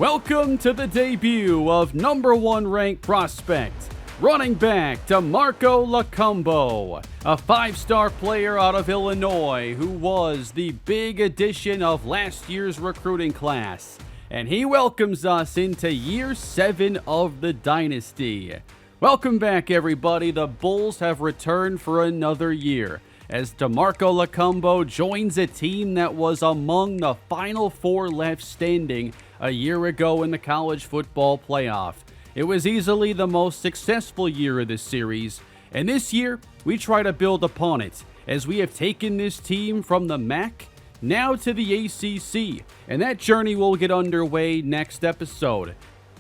Welcome to the debut of number 1 ranked prospect, running back DeMarco Lacumbo, a 5-star player out of Illinois who was the big addition of last year's recruiting class. And he welcomes us into year 7 of the Dynasty. Welcome back, everybody. The Bulls have returned for another year as DeMarco Lacumbo joins a team that was among the final 4 left standing a year ago in the college football playoff. It was easily the most successful year of the series, and this year we try to build upon it as we have taken this team from the MAC now to the ACC, and that journey will get underway next episode.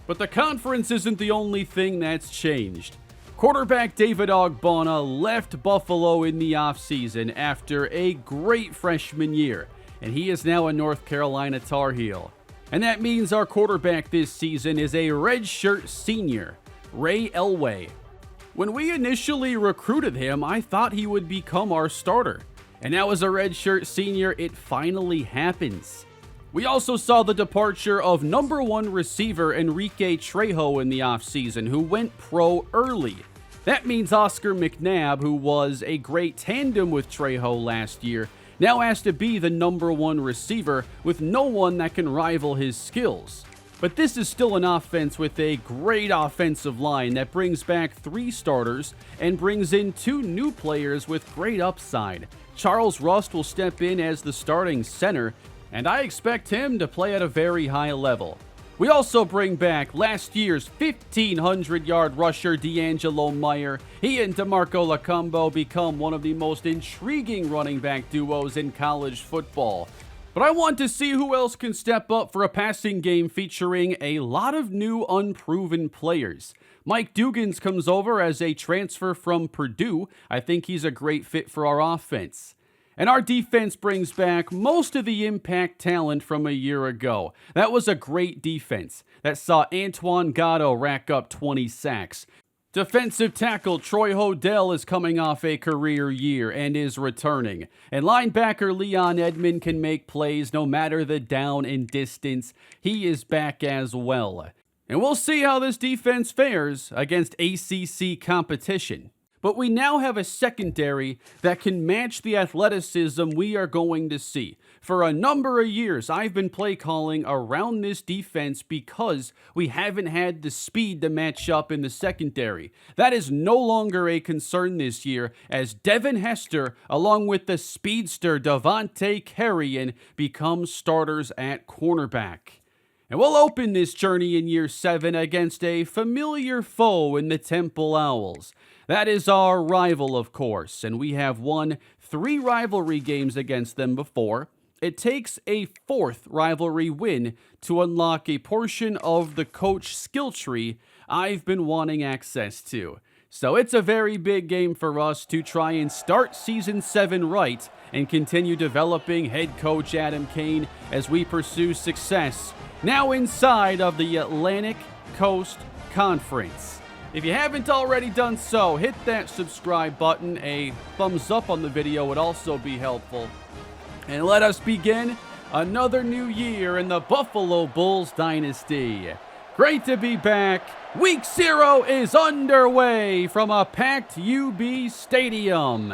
But the conference isn't the only thing that's changed. Quarterback David Ogbonna left Buffalo in the offseason after a great freshman year, and he is now a North Carolina Tar Heel. And that means our quarterback this season is a redshirt senior, Ray Elway. When we initially recruited him, I thought he would become our starter. And now as a redshirt senior, it finally happens. We also saw the departure of number 1 receiver Enrique Trejo in the offseason, who went pro early. That means Oscar McNabb, who was a great tandem with Trejo last year, now has to be the number 1 receiver with no one that can rival his skills. But this is still an offense with a great offensive line that brings back 3 starters and brings in 2 new players with great upside. Charles Rust will step in as the starting center, and I expect him to play at a very high level. We also bring back last year's 1,500-yard rusher D'Angelo Meyer. He and DeMarco Lacumbo become one of the most intriguing running back duos in college football. But I want to see who else can step up for a passing game featuring a lot of new unproven players. Mike Dugans comes over as a transfer from Purdue. I think he's a great fit for our offense. And our defense brings back most of the impact talent from a year ago. That was a great defense that saw Antoine Gatto rack up 20 sacks. Defensive tackle Troy Hodell is coming off a career year and is returning. And linebacker Leon Edmond can make plays no matter the down and distance. He is back as well. And we'll see how this defense fares against ACC competition. But we now have a secondary that can match the athleticism we are going to see. For a number of years, I've been play calling around this defense because we haven't had the speed to match up in the secondary. That is no longer a concern this year as Devin Hester, along with the speedster Devontae Carrion, become starters at cornerback. And we'll open this journey in year 7 against a familiar foe in the Temple Owls. That is our rival, of course, and we have won 3 rivalry games against them before. It takes a 4th rivalry win to unlock a portion of the coach skill tree I've been wanting access to. So it's a very big game for us to try and start season 7 right and continue developing head coach Adam Kane as we pursue success now inside of the Atlantic Coast Conference. If you haven't already done so, hit that subscribe button. A thumbs up on the video would also be helpful. And let us begin another new year in the Buffalo Bulls Dynasty. Great to be back. Week 0 is underway from a packed UB Stadium.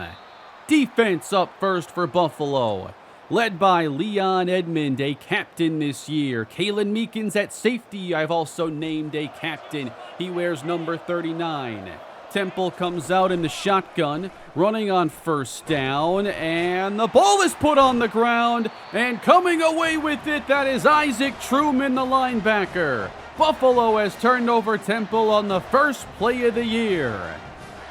Defense up first for Buffalo, led by Leon Edmond, a captain this year. Kalen Meekins at safety, I've also named a captain. He wears number 39. Temple comes out in the shotgun, running on first down, and the ball is put on the ground, and coming away with it, that is Isaac Truman, the linebacker. Buffalo has turned over Temple on the first play of the year.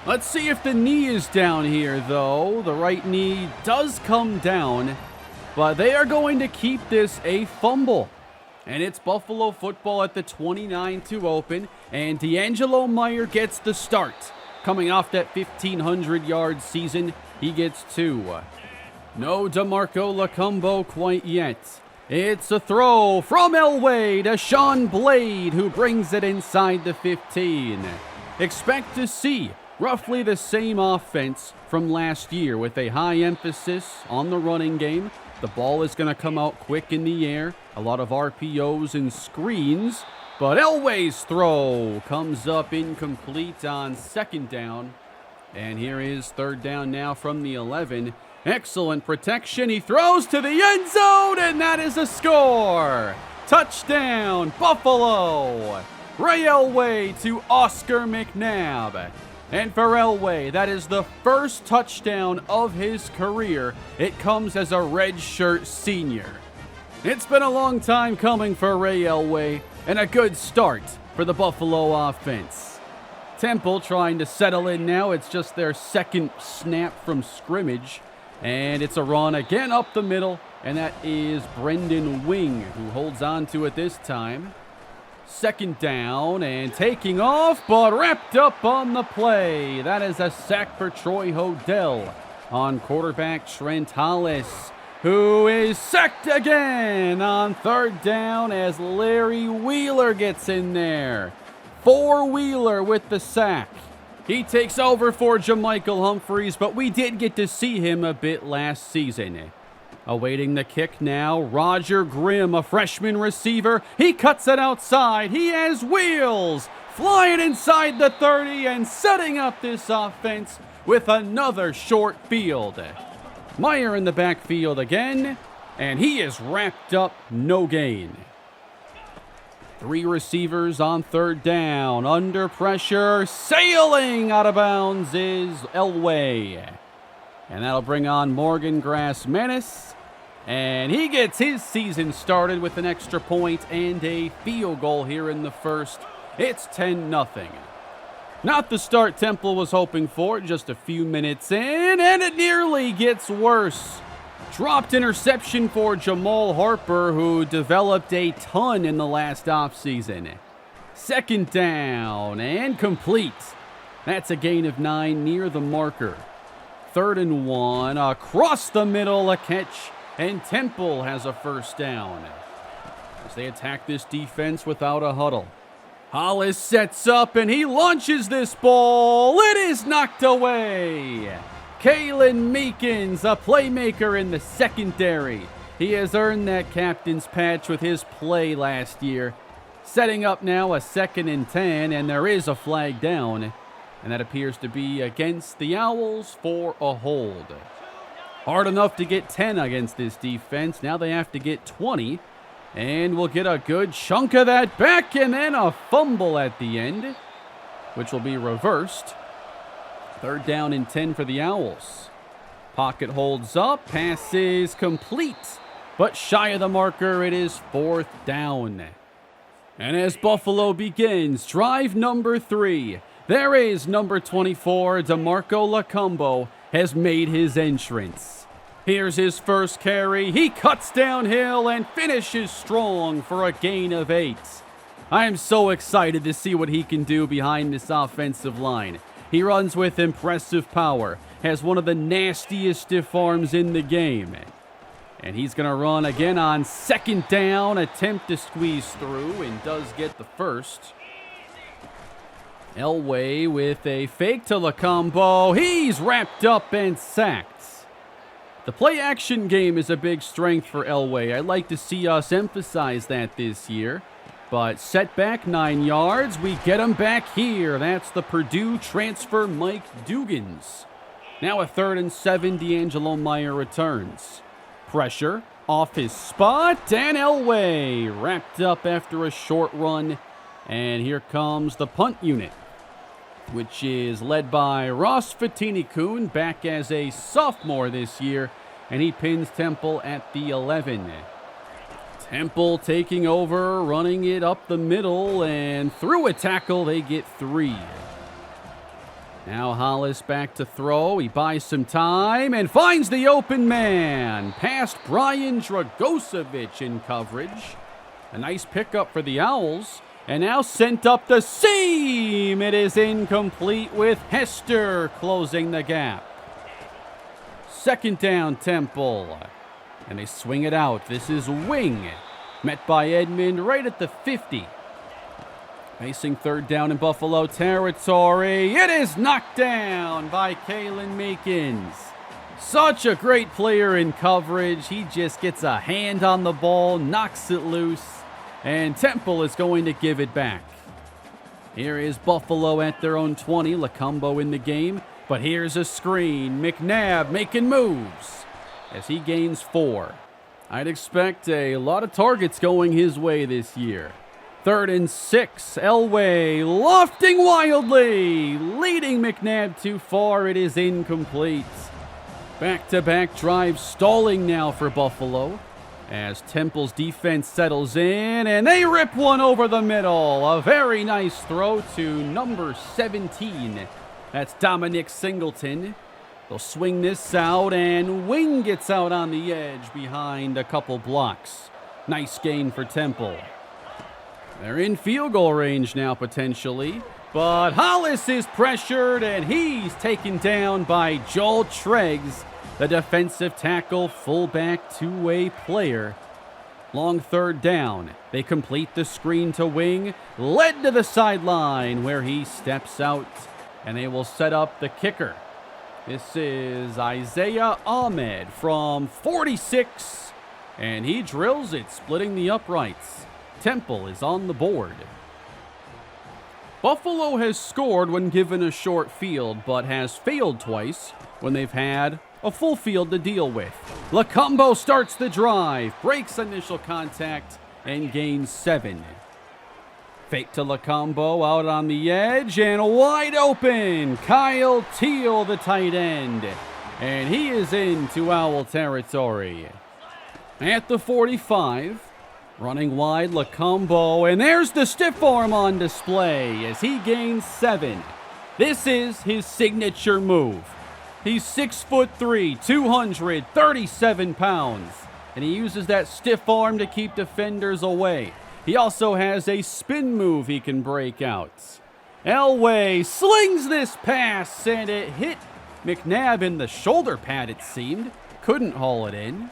Let's see if the knee is down here, though. The right knee does come down, but they are going to keep this a fumble. And it's Buffalo football at the 29 to open, and D'Angelo Meyer gets the start. Coming off that 1,500-yard season, he gets 2. No DeMarco Lacumbo quite yet. It's a throw from Elway to Sean Blade, who brings it inside the 15. Expect to see roughly the same offense from last year with a high emphasis on the running game. The ball is going to come out quick in the air. A lot of RPOs and screens. But Elway's throw comes up incomplete on second down. And here is third down now from the 11. Excellent protection. He throws to the end zone, and that is a score. Touchdown, Buffalo. Ray Elway to Oscar McNabb. And for Elway, that is the first touchdown of his career. It comes as a redshirt senior. It's been a long time coming for Ray Elway, and a good start for the Buffalo offense. Temple trying to settle in now. It's just their second snap from scrimmage. And it's a run again up the middle. And that is Brendan Wing who holds on to it this time. Second down and taking off, but wrapped up on the play. That is a sack for Troy Hodell on quarterback Trent Hollis, who is sacked again on third down as Larry Wheeler gets in there. Wheeler with the sack. He takes over for Jermichael Humphreys, but we did get to see him a bit last season. Awaiting the kick now, Roger Grimm, a freshman receiver. He cuts it outside. He has wheels. Flying inside the 30 and setting up this offense with another short field. Meyer in the backfield again, and he is wrapped up, no gain. 3 receivers on third down. Under pressure, sailing out of bounds is Elway. And that'll bring on Morgan Grass-Manis. And he gets his season started with an extra point and a field goal here in the first. It's 10-0. Not the start Temple was hoping for, just a few minutes in, and it nearly gets worse. Dropped interception for Jamal Harper, who developed a ton in the last offseason. Second down and complete. That's a gain of 9 near the marker. 3rd and 1, across the middle, a catch, and Temple has a first down as they attack this defense without a huddle. Hollis sets up, and he launches this ball. It is knocked away. Kalen Meekins, a playmaker in the secondary. He has earned that captain's patch with his play last year. Setting up now a 2nd and 10, and there is a flag down. And that appears to be against the Owls for a hold. Hard enough to get 10 against this defense. Now they have to get 20. And we'll get a good chunk of that back, and then a fumble at the end, which will be reversed. 3rd down and 10 for the Owls. Pocket holds up. Pass is complete, but shy of the marker. It is 4th down. And as Buffalo begins drive number 3, there is number 24, DeMarco Lacumbo, has made his entrance. Here's his first carry. He cuts downhill and finishes strong for a gain of 8. I am so excited to see what he can do behind this offensive line. He runs with impressive power, has one of the nastiest stiff arms in the game. And he's going to run again on 2nd down, attempt to squeeze through, and does get the first. Elway with a fake to Lacumbo. He's wrapped up and sacked. The play-action game is a big strength for Elway. I'd like to see us emphasize that this year. But set back 9 yards. We get him back here. That's the Purdue transfer, Mike Dugans. Now a 3rd and 7. D'Angelo Meyer returns. Pressure off his spot. And Elway wrapped up after a short run. And here comes the punt unit, which is led by Ross Fatini-Kuhn, back as a sophomore this year, and he pins Temple at the 11. Temple taking over, running it up the middle, and through a tackle, they get 3. Now Hollis back to throw. He buys some time and finds the open man. Past Brian Dragosevich in coverage. A nice pickup for the Owls. And now sent up the seam. It is incomplete with Hester closing the gap. 2nd down, Temple. And they swing it out. This is Wing. Met by Edmond right at the 50. Facing 3rd down in Buffalo territory. It is knocked down by Kalen Meekins. Such a great player in coverage. He just gets a hand on the ball, knocks it loose, and Temple is going to give it back. Here is Buffalo at their own 20. Lacombo in the game, but here's a screen. McNabb making moves as he gains 4. I'd expect a lot of targets going his way this year. 3rd and 6. Elway lofting wildly, leading McNabb too far. It is incomplete. Back-to-back drives stalling now for Buffalo as Temple's defense settles in, and they rip one over the middle. A very nice throw to number 17. That's Dominic Singleton. They'll swing this out, and Wing gets out on the edge behind a couple blocks. Nice gain for Temple. They're in field goal range now, potentially. But Hollis is pressured, and he's taken down by Joel Treggs, the defensive tackle, fullback, two-way player. Long 3rd down. They complete the screen to Wing, led to the sideline where he steps out, and they will set up the kicker. This is Isaiah Ahmed from 46, and he drills it, splitting the uprights. Temple is on the board. Buffalo has scored when given a short field, but has failed twice when they've had a full field to deal with. Lacombo starts the drive, breaks initial contact, and gains 7. Fake to Lacombo out on the edge, and wide open. Kyle Teal, the tight end, and he is into Owl territory. At the 45, running wide, Lacombo, and there's the stiff arm on display as he gains 7. This is his signature move. He's 6'3", 237 pounds, and he uses that stiff arm to keep defenders away. He also has a spin move he can break out. Elway slings this pass, and it hit McNabb in the shoulder pad, it seemed. Couldn't haul it in.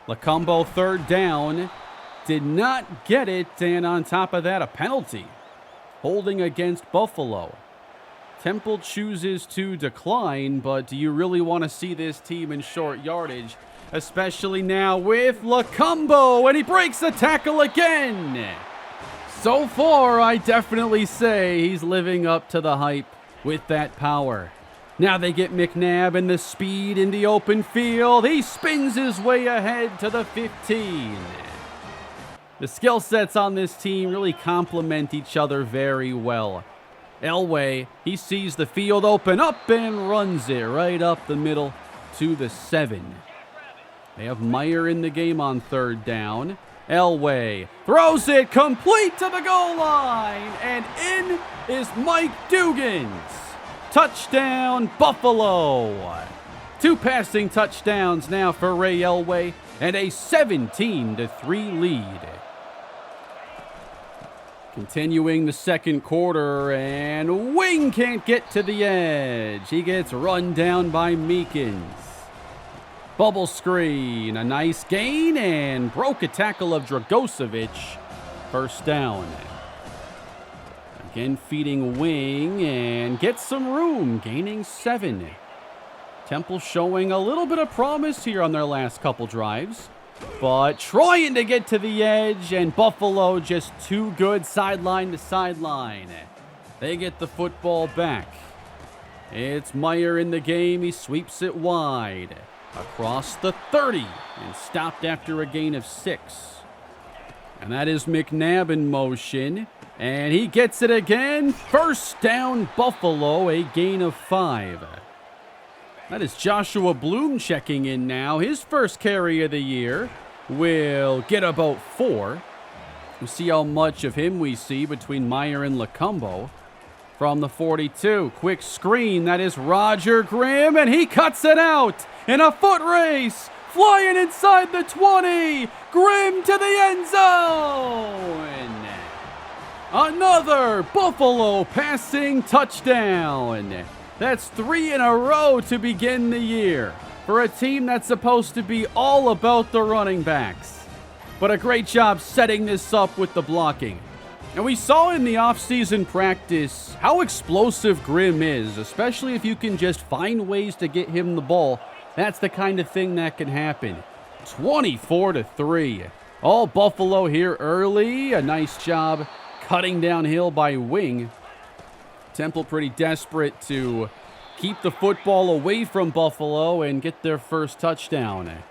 Lacombo 3rd down. Did not get it, and on top of that, a penalty. Holding against Buffalo. Temple chooses to decline, but do you really want to see this team in short yardage? Especially now with Lacombo, and he breaks the tackle again. So far, I definitely say he's living up to the hype with that power. Now they get McNabb and the speed in the open field. He spins his way ahead to the 15. The skill sets on this team really complement each other very well. Elway, he sees the field open up and runs it right up the middle to the 7. They have Meyer in the game on 3rd down. Elway throws it complete to the goal line, and in is Mike Dugans. Touchdown, Buffalo. 2 passing touchdowns now for Ray Elway, and a 17-3 lead. Continuing the second quarter, and Wing can't get to the edge. He gets run down by Meekins. Bubble screen, a nice gain, and broke a tackle of Dragocevic. 1st down. Again feeding Wing, and gets some room, gaining 7. Temple showing a little bit of promise here on their last couple drives, but trying to get to the edge, and Buffalo just too good sideline to sideline. They get the football back. It's Meyer in the game. He sweeps it wide across the 30 and stopped after a gain of 6. And that is McNabb in motion, and he gets it again. 1st down, Buffalo, a gain of 5. That is Joshua Bloom checking in now. His first carry of the year will get about 4. We'll see how much of him we see between Meyer and Lacombo. From the 42, quick screen. That is Roger Grimm, and he cuts it out in a foot race. Flying inside the 20. Grimm to the end zone. Another Buffalo passing touchdown. That's 3 in a row to begin the year for a team that's supposed to be all about the running backs. But a great job setting this up with the blocking. And we saw in the offseason practice how explosive Grimm is, especially if you can just find ways to get him the ball That's the kind of thing that can happen. 24-3. All Buffalo here early. A nice job cutting downhill by Wing. Temple pretty desperate to keep the football away from Buffalo and get their first touchdown.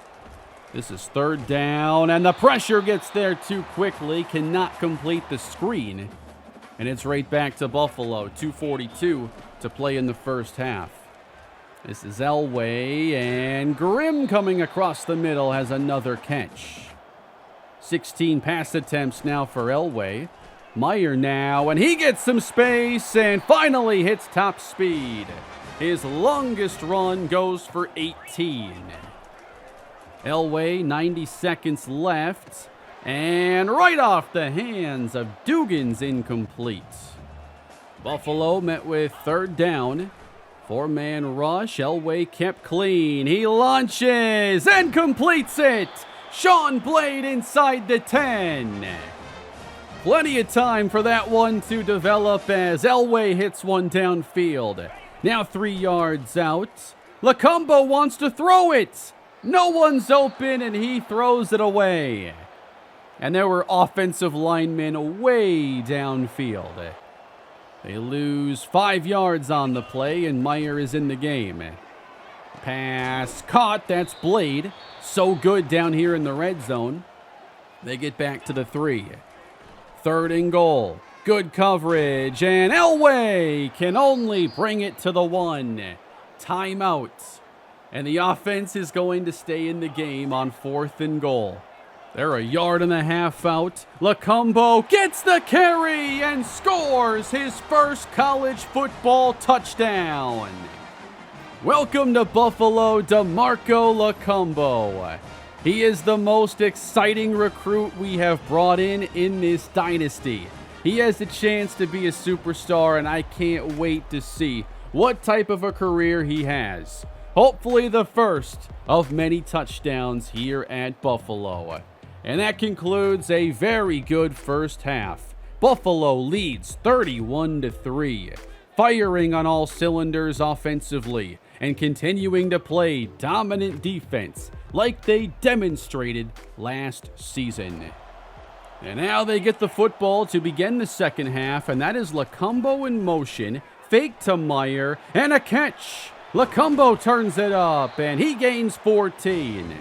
This is third down, and the pressure gets there too quickly. Cannot complete the screen. And it's right back to Buffalo. 2:42 to play in the first half. This is Elway, and Grimm coming across the middle has another catch. 16 pass attempts now for Elway. Meyer now, and he gets some space and finally hits top speed. His longest run goes for 18. Elway, 90 seconds left, and right off the hands of Dugan's incomplete. Buffalo met with third down. Four-man rush. Elway kept clean. He launches and completes it. Sean Blade inside the 10. Plenty of time for that one to develop as Elway hits one downfield. Now 3 yards out. Lacumbo wants to throw it. No one's open, and he throws it away. And there were offensive linemen way downfield. They lose 5 yards on the play, and Meyer is in the game. Pass caught. That's Blade. So good down here in the red zone. They get back to the 3. Third and goal. Good coverage, and Elway can only bring it to the 1. Timeout. And the offense is going to stay in the game on 4th and goal. They're a yard and a half out. Lacumbo gets the carry and scores his first college football touchdown. Welcome to Buffalo, DeMarco Lacumbo. He is the most exciting recruit we have brought in this dynasty. He has a chance to be a superstar, and I can't wait to see what type of a career he has. Hopefully the first of many touchdowns here at Buffalo. And that concludes a very good first half. Buffalo leads 31-3, firing on all cylinders offensively and continuing to play dominant defense like they demonstrated last season. And now they get the football to begin the second half, and that is Lacumbo in motion, fake to Meyer, and a catch. Lacumbo turns it up, and he gains 14.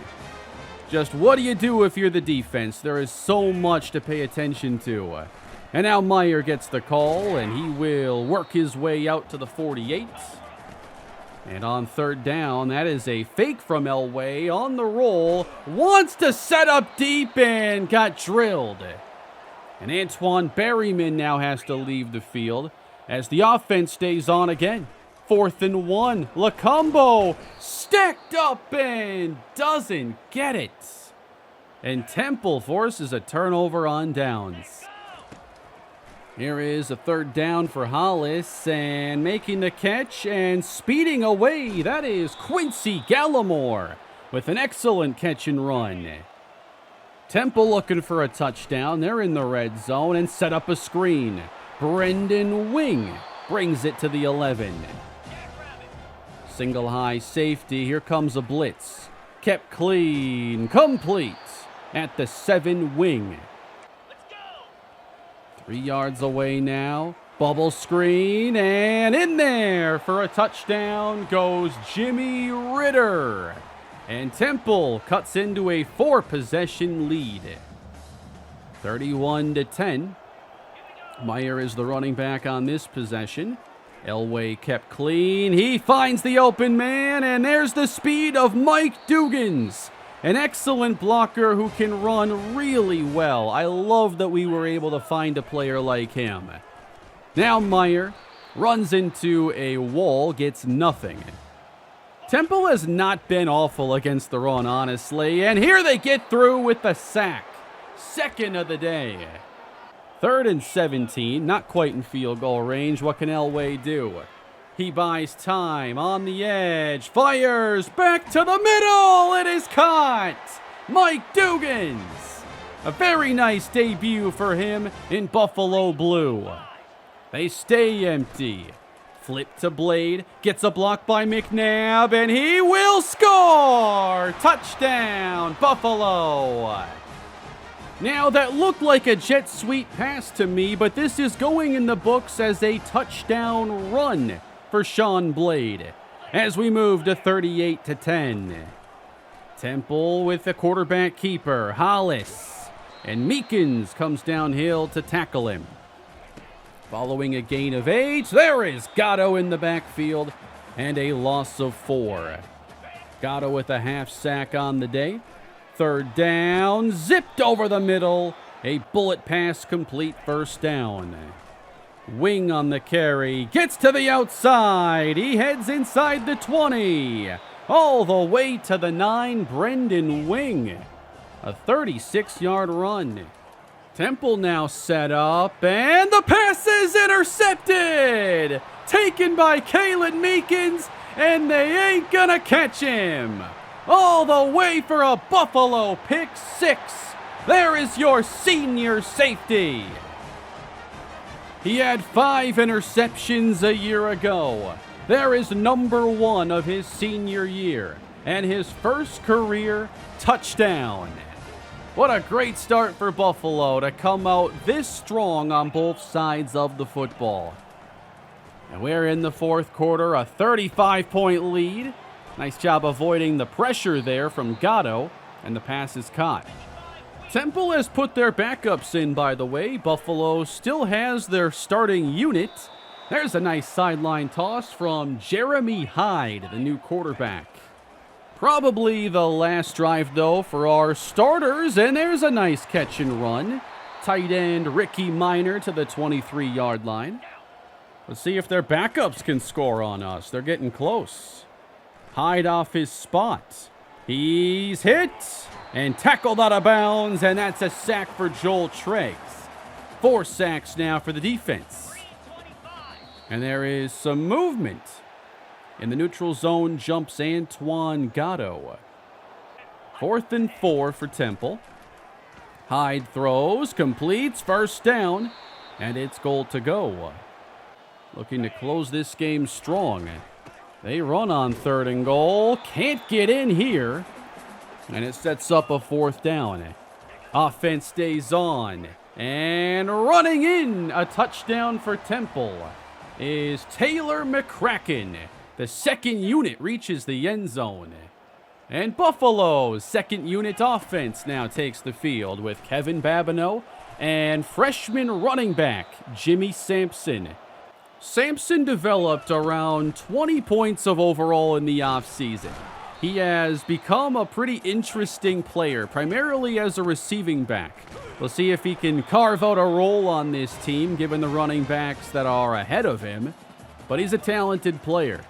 Just what do you do if you're the defense? There is so much to pay attention to. And now Meyer gets the call, and he will work his way out to the 48. And on third down, that is a fake from Elway on the roll. Wants to set up deep and got drilled. And Antoine Berryman now has to leave the field as the offense stays on again. 4th and 1. Lacumbo stacked up and doesn't get it. And Temple forces a turnover on downs. Here is a third down for Hollis, and making the catch and speeding away, that is Quincy Gallimore with an excellent catch and run. Temple looking for a touchdown. They're in the red zone and set up a screen. Brendan Wing brings it to the 11. Single high safety. Here comes a blitz. Kept clean. Complete at the 7. Wing. 3 yards away now. Bubble screen, and in there for a touchdown goes Jimmy Ritter. And Temple cuts into a 4-possession lead. 31-10. Meyer is the running back on this possession. Elway kept clean. He finds the open man, and there's the speed of Mike Dugans. An excellent blocker who can run really well. I love that we were able to find a player like him. Now Meyer runs into a wall, gets nothing. Temple has not been awful against the run, honestly, and here they get through with the sack. Second of the day. 3rd and 17, not quite in field goal range. What can Elway do? He buys time on the edge, fires back to the middle. It is caught. Mike Dugans. A very nice debut for him in Buffalo Blue. They stay empty. Flip to Blade, gets a block by McNabb, and he will score! Touchdown, Buffalo! Now, that looked like a jet sweep pass to me, but this is going in the books as a touchdown run for Sean Blade as we move to 38-10. Temple with the quarterback keeper, Hollis, and Meekins comes downhill to tackle him. Following a gain of 8, there is Gatto in the backfield and a loss of 4. Gatto with a half sack on the day. Third down, zipped over the middle. A bullet pass complete, first down. Wing on the carry, gets to the outside. He heads inside the 20. All the way to the 9, Brendan Wing. A 36-yard run. Temple now set up, and the pass is intercepted! Taken by Kalen Meekins, and they ain't gonna catch him! All the way for a Buffalo pick 6. There is your senior safety. He had 5 interceptions a year ago. There is number 1 of his senior year, and his first career touchdown. What a great start for Buffalo to come out this strong on both sides of the football. And we're in the fourth quarter, a 35-point lead. Nice job avoiding the pressure there from Gatto, and the pass is caught. Temple has put their backups in, by the way. Buffalo still has their starting unit. There's a nice sideline toss from Jeremy Hyde, the new quarterback. Probably the last drive, though, for our starters, and there's a nice catch and run. Tight end Ricky Minor to the 23-yard line. Let's see if their backups can score on us. They're getting close. Hyde off his spot. He's hit and tackled out of bounds, and that's a sack for Joel Triggs. 4 sacks now for the defense. And there is some movement. In the neutral zone jumps Antoine Gatto. 4th and 4 for Temple. Hyde throws, completes, first down, and it's goal to go. Looking to close this game strong. They run on 3rd and goal, can't get in here, and it sets up a 4th down. Offense stays on, and running in a touchdown for Temple is Taylor McCracken. The second unit reaches the end zone. And Buffalo's second unit offense now takes the field with Kevin Babineau and freshman running back Jimmy Sampson. Sampson developed around 20 points of overall in the offseason. He has become a pretty interesting player, primarily as a receiving back. We'll see if he can carve out a role on this team, given the running backs that are ahead of him. But he's a talented player.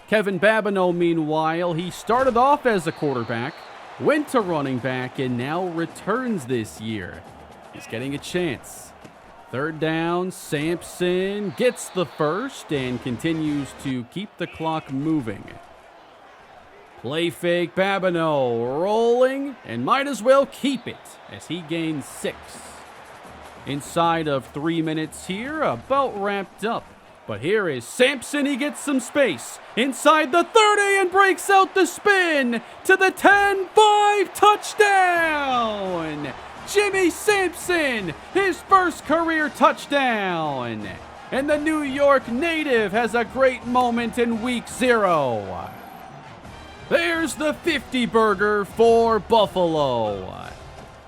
Kevin Babineau, meanwhile, he started off as a quarterback, went to running back, and now returns this year. He's getting a chance. 3rd down, Sampson gets the first and continues to keep the clock moving. Play fake, Babineau rolling, and might as well keep it as he gains 6. Inside of 3 minutes here, about wrapped up. But here is Sampson, he gets some space inside the 30 and breaks out the spin to the 10-5 touchdown. Jimmy Sampson, his first career touchdown. And the New York native has a great moment in week 0. There's the 50 burger for Buffalo.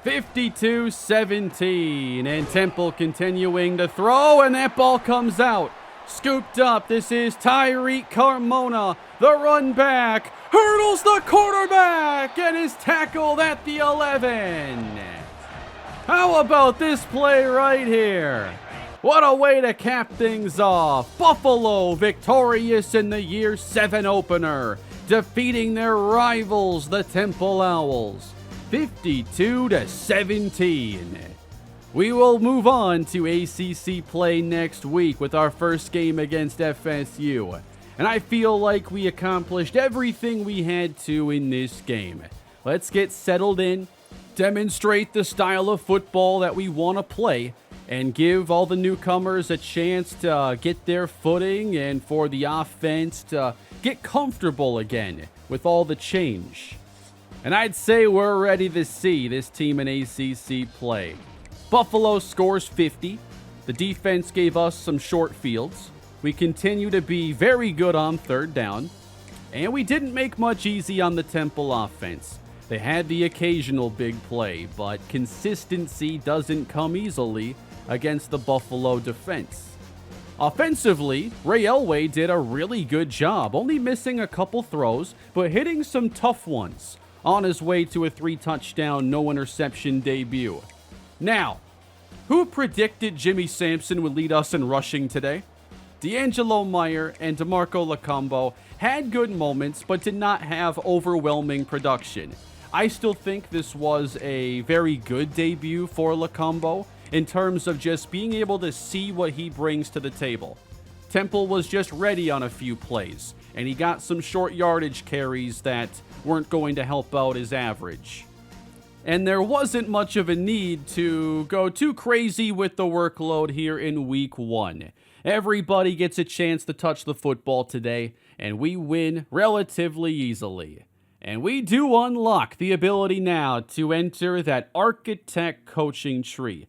52-17, and Temple continuing to throw, and that ball comes out. Scooped up, this is Tyreek Carmona, the run back, hurdles the quarterback, and is tackled at the 11. How about this play right here? What a way to cap things off. Buffalo victorious in the Year 7 opener, defeating their rivals, the Temple Owls, 52-17. We will move on to ACC play next week with our first game against FSU. And I feel like we accomplished everything we had to in this game. Let's get settled in, demonstrate the style of football that we want to play, and give all the newcomers a chance to get their footing and for the offense to get comfortable again with all the change. And I'd say we're ready to see this team in ACC play. Buffalo scores 50. The defense gave us some short fields. We continue to be very good on third down. And we didn't make much easy on the Temple offense. They had the occasional big play, but consistency doesn't come easily against the Buffalo defense. Offensively, Ray Elway did a really good job, only missing a couple throws, but hitting some tough ones on his way to a 3-touchdown, no-interception debut. Now, who predicted Jimmy Sampson would lead us in rushing today? D'Angelo Meyer and DeMarco Lacombo had good moments, but did not have overwhelming production. I still think this was a very good debut for Lacombo in terms of just being able to see what he brings to the table. Temple was just ready on a few plays, and he got some short yardage carries that weren't going to help out his average. And there wasn't much of a need to go too crazy with the workload here in week 1. Everybody gets a chance to touch the football today, and we win relatively easily. And we do unlock the ability now to enter that architect coaching tree.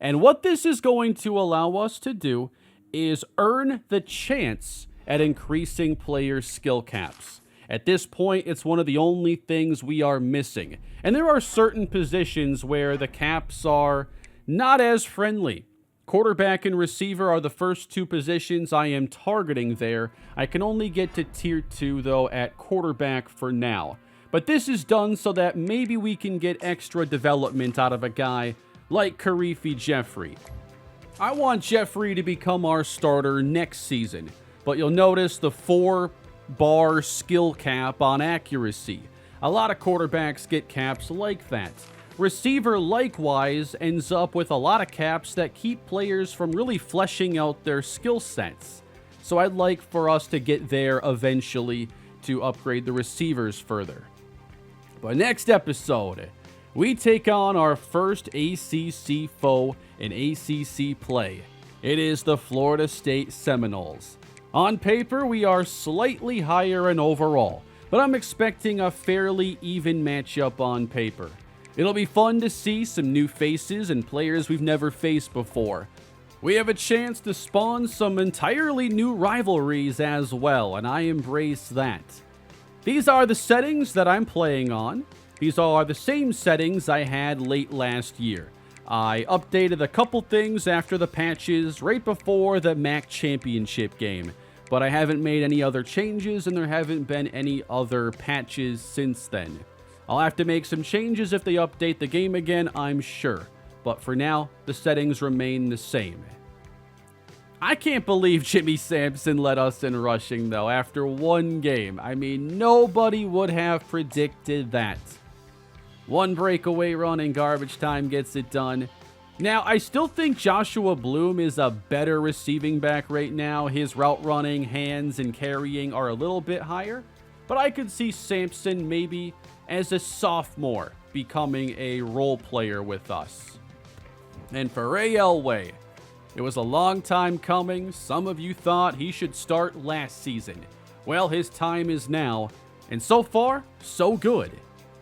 And what this is going to allow us to do is earn the chance at increasing player skill caps. At this point, it's one of the only things we are missing. And there are certain positions where the caps are not as friendly. Quarterback and receiver are the first two positions I am targeting there. I can only get to tier 2, though, at quarterback for now. But this is done so that maybe we can get extra development out of a guy like Karifi Jeffrey. I want Jeffrey to become our starter next season, but you'll notice the 4-bar skill cap on accuracy. A lot of quarterbacks get caps like that. Receiver likewise ends up with a lot of caps that keep players from really fleshing out their skill sets. So I'd like for us to get there eventually to upgrade the receivers further. But next episode, we take on our first ACC foe in ACC play. It is the Florida State Seminoles. On paper, we are slightly higher in overall, but I'm expecting a fairly even matchup on paper. It'll be fun to see some new faces and players we've never faced before. We have a chance to spawn some entirely new rivalries as well, and I embrace that. These are the settings that I'm playing on. These are the same settings I had late last year. I updated a couple things after the patches right before the MAC championship game, but I haven't made any other changes and there haven't been any other patches since then. I'll have to make some changes if they update the game again, I'm sure. But for now, the settings remain the same. I can't believe Jimmy Sampson led us in rushing, though, after one game. I mean, nobody would have predicted that. One breakaway run in garbage time gets it done. Now, I still think Joshua Bloom is a better receiving back right now. His route running, hands, and carrying are a little bit higher. But I could see Sampson maybe as a sophomore becoming a role player with us. And for Ray Elway, it was a long time coming. Some of you thought he should start last season. Well, his time is now, and so far, so good.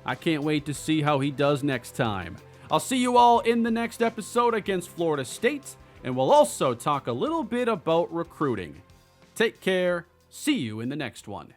I can't wait to see how he does next time. I'll see you all in the next episode against Florida State, and we'll also talk a little bit about recruiting. Take care. See you in the next one.